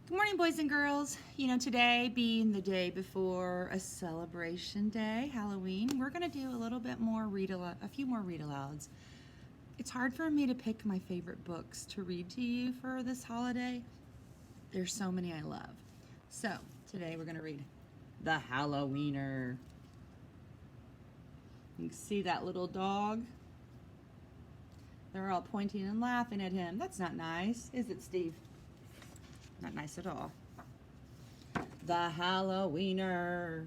Good morning, boys and girls. Today being the day before a celebration day, Halloween, we're going to do a little bit more a few more read-alouds. It's hard for me to pick my favorite books to read to you for this holiday. There's so many I love. So, today we're going to read The Hallo-Wiener. You can see that little dog? They're all pointing and laughing at him. That's not nice, is it, Steve? Not nice at all. The Hallo-Wiener.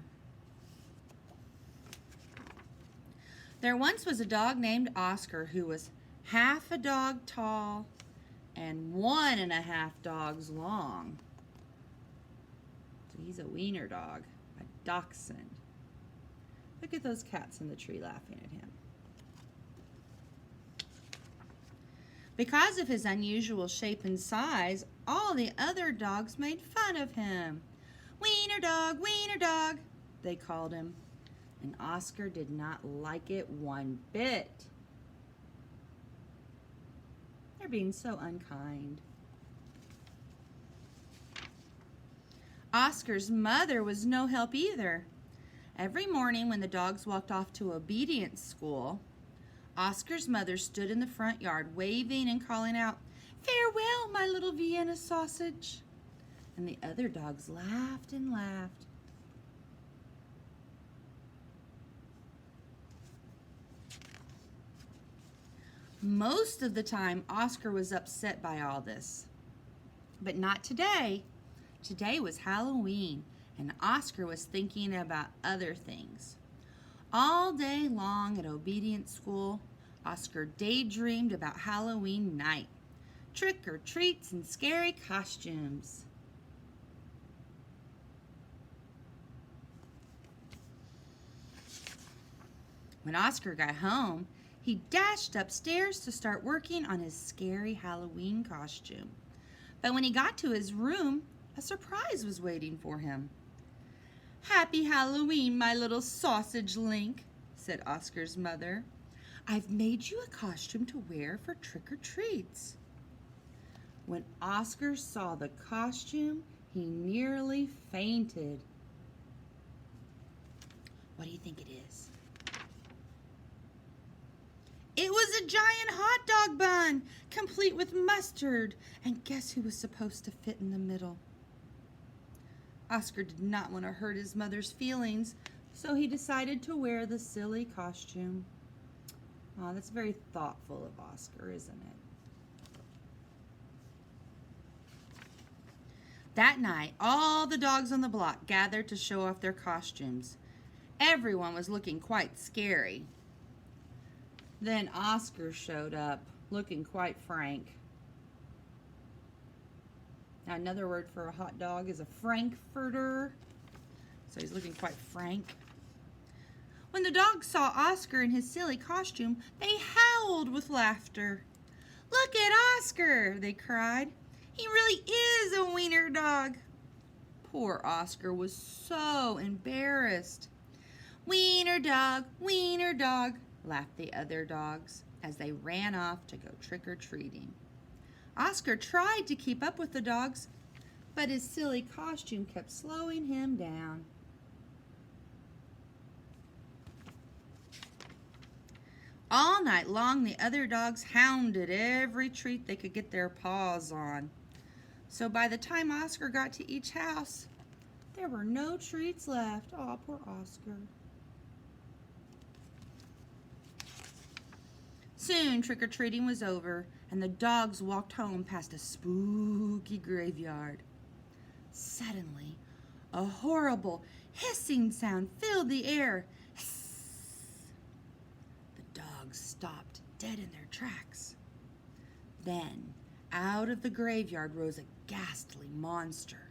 There once was a dog named Oscar who was half a dog tall and 1.5 dogs long. So he's a wiener dog, a dachshund. Look at those cats in the tree laughing at him. Because of his unusual shape and size, all the other dogs made fun of him. Wiener dog, they called him. And Oscar did not like it one bit. They're being so unkind. Oscar's mother was no help either. Every morning when the dogs walked off to obedience school, Oscar's mother stood in the front yard waving and calling out, "Farewell, my little Vienna sausage." And the other dogs laughed and laughed. Most of the time, Oscar was upset by all this. But not today. Today was Halloween, and Oscar was thinking about other things. All day long at obedience school, Oscar daydreamed about Halloween night, trick-or-treats and scary costumes. When Oscar got home, he dashed upstairs to start working on his scary Halloween costume. But when he got to his room, a surprise was waiting for him. "Happy Halloween, my little sausage link," said Oscar's mother. "I've made you a costume to wear for trick-or-treats." When Oscar saw the costume, he nearly fainted. What do you think it is? It was a giant hot dog bun, complete with mustard, and guess who was supposed to fit in the middle? Oscar did not want to hurt his mother's feelings, so he decided to wear the silly costume. Oh, that's very thoughtful of Oscar, isn't it? That night, all the dogs on the block gathered to show off their costumes. Everyone was looking quite scary. Then Oscar showed up, looking quite frank. Now, another word for a hot dog is a frankfurter. So he's looking quite frank. When the dogs saw Oscar in his silly costume, they howled with laughter. "Look at Oscar," they cried. "He really is a wiener dog." Poor Oscar was so embarrassed. wiener dog," laughed the other dogs as they ran off to go trick-or-treating. Oscar tried to keep up with the dogs, but his silly costume kept slowing him down. All night long, the other dogs hounded every treat they could get their paws on. So by the time Oscar got to each house, there were no treats left. Oh, poor Oscar. Soon, trick-or-treating was over, and the dogs walked home past a spooky graveyard. Suddenly, a horrible hissing sound filled the air. The dogs stopped dead in their tracks. Then, out of the graveyard rose a ghastly monster.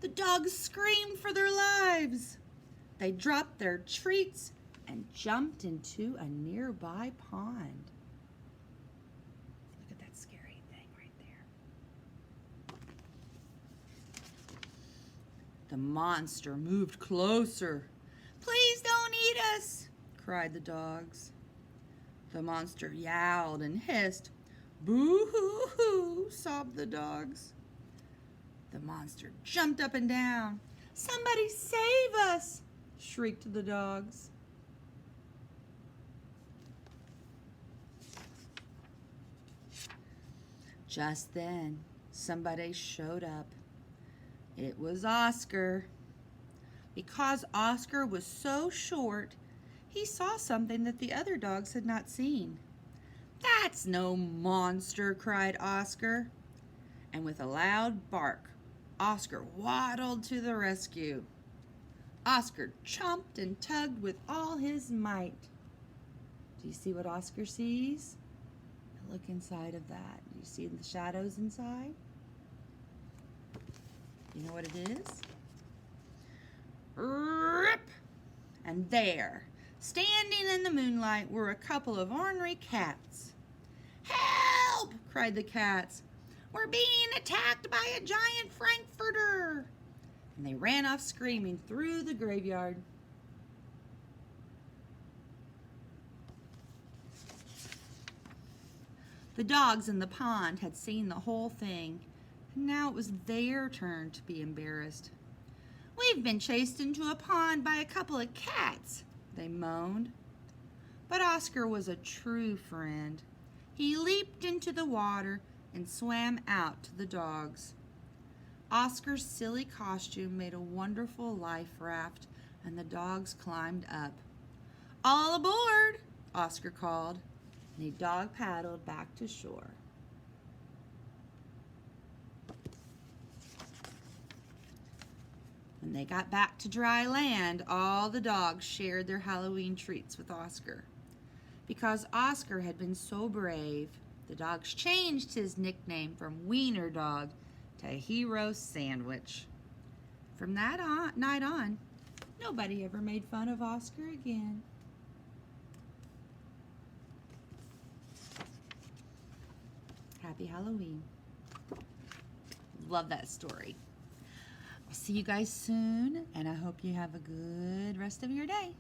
The dogs screamed for their lives. They dropped their treats and jumped into a nearby pond. Look at that scary thing right there. The monster moved closer. "Please don't eat us," cried the dogs. The monster yowled and hissed. "Boo-hoo-hoo," sobbed the dogs. The monster jumped up and down. "Somebody save us!" shrieked the dogs. Just then, somebody showed up. It was Oscar. Because Oscar was so short, he saw something that the other dogs had not seen. "That's no monster," cried Oscar. And with a loud bark, Oscar waddled to the rescue. Oscar chomped and tugged with all his might. Do you see what Oscar sees? Look inside of that. Do you see the shadows inside? You know what it is? Rip! And there, standing in the moonlight, were a couple of ornery cats. "Help!" cried the cats. "We're being attacked by a giant frankfurter!" And they ran off screaming through the graveyard. The dogs in the pond had seen the whole thing, and now it was their turn to be embarrassed. "We've been chased into a pond by a couple of cats," they moaned. But Oscar was a true friend. He leaped into the water and swam out to the dogs. Oscar's silly costume made a wonderful life raft, and the dogs climbed up. "All aboard!" Oscar called, and he dog paddled back to shore. When they got back to dry land, all the dogs shared their Halloween treats with Oscar. Because Oscar had been so brave, the dogs changed his nickname from Wiener Dog to Hero Sandwich. From that night on, nobody ever made fun of Oscar again. Happy Halloween. Love that story. I'll see you guys soon, and I hope you have a good rest of your day.